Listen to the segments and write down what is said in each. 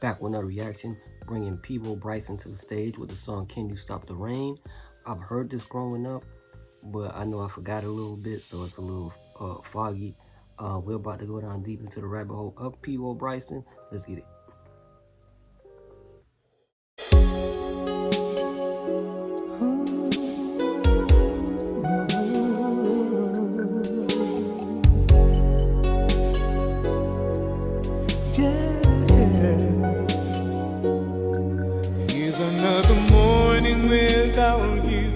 Back with another reaction, bringing Peabo Bryson to the stage with the song Can You Stop the Rain. I've heard this growing up, but I know I forgot a little bit, so it's a little foggy. We're about to go down deep into the rabbit hole of Peabo Bryson. Let's get it. Here's another morning without you.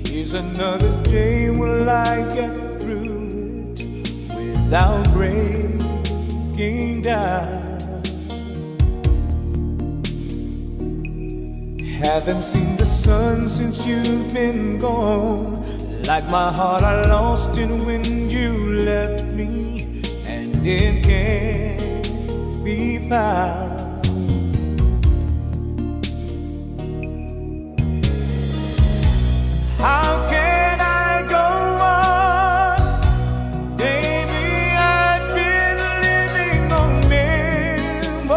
Here's another day. Will I get through it without breaking down? Haven't seen the sun since you've been gone. Like my heart, I lost it when you left me, and it can't be found. How can I go on? Baby, I've been living on memories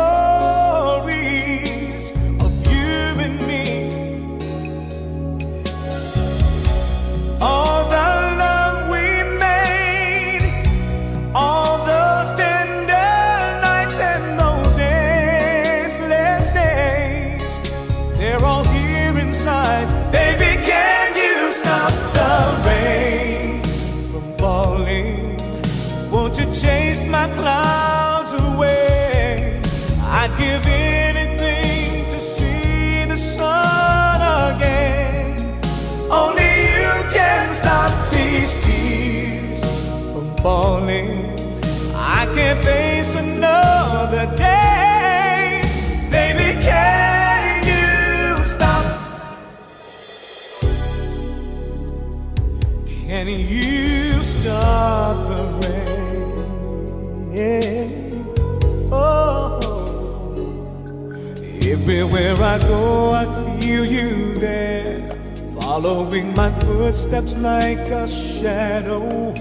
of you and me. All the love we made, all those tender nights and those endless days, they're all here inside. Baby, can you stop the rain from falling? Won't you chase my clouds away? I'd give anything to see the sun again. Only you can stop these tears from falling. I can't face another day. Baby, can you stop? Can you stop the rain? Oh, everywhere I go, I feel you there, following my footsteps like a shadow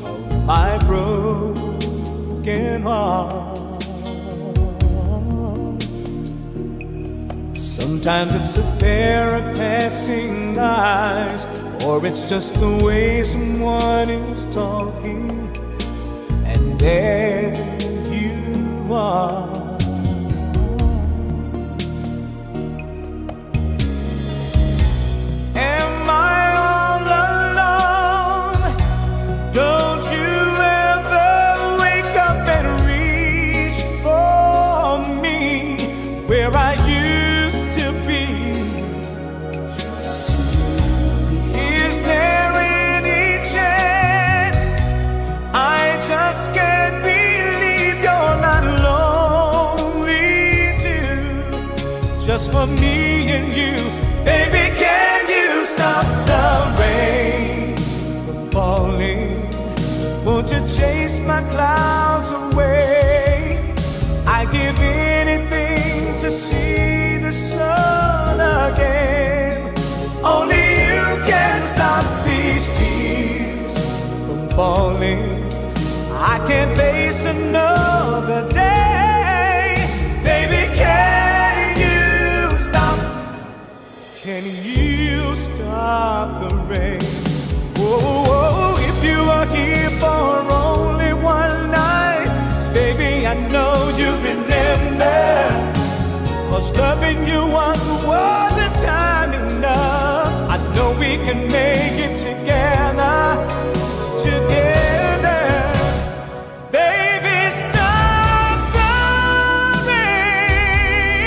of my broken heart. Sometimes it's a pair of passing eyes, or it's just the way someone is talking, and there you are. Am I all alone? Don't you ever wake up and reach for me where I used to be? Is there any chance? I just can't believe you're not lonely too, just for me and you. Baby, can you stop the rain from falling? Won't you chase my clouds away? I'd give anything to see the sun again. Only you can stop these tears from falling. I can't face another day. Baby, can you stop? Can you stop the rain? Whoa, if you are here for only one night, baby, I know you remember. 'Cause loving you once wasn't time enough. I know we can make it together, together. Baby, stop the rain.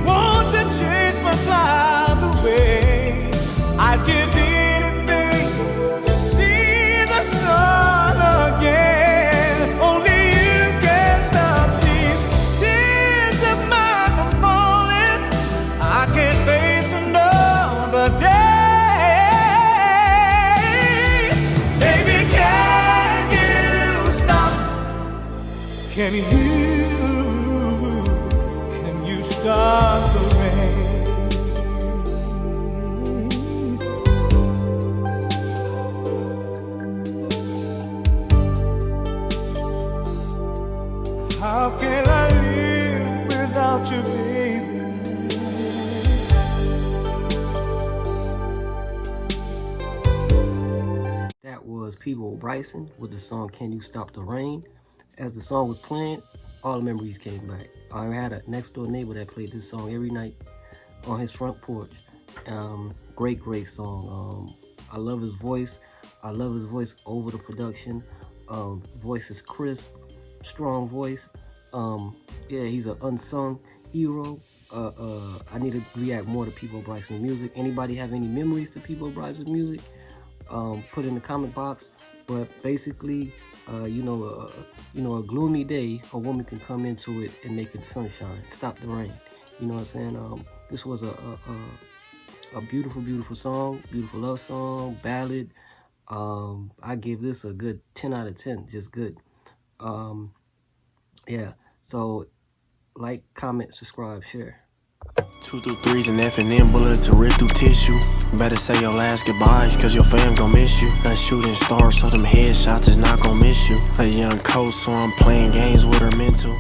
Won't you chase my clouds away? I'd give anything to see the sun again. Only you can stop these tears of mine from falling. I can't face another day. Baby, can you stop? Can you stop the rain? How can I live that was Peabo Bryson with the song Can You Stop the Rain. As the song was playing, all the memories came back. I had a next door neighbor that played this song every night on his front porch. Great song. I love his voice. I love his voice over the production. Voice is crisp, strong voice. Yeah, he's an unsung hero. I need to react more to Peabo Bryson's music. Anybody have any memories to Peabo Bryson's music? Put in the comment box. But basically, you know, a gloomy day, a woman can come into it and make it sunshine, stop the rain. You know what I'm saying? This was a beautiful song, beautiful love song, ballad. I give this a good 10 out of 10, just good. Yeah, so like, comment, subscribe, share. 2 through 3's and F and M bullets to rip through tissue. Better say your last goodbyes, cause your fam gon' miss you. A shooting star, so them headshots is not gon' miss you. A young coach, so I'm playing games with her mental.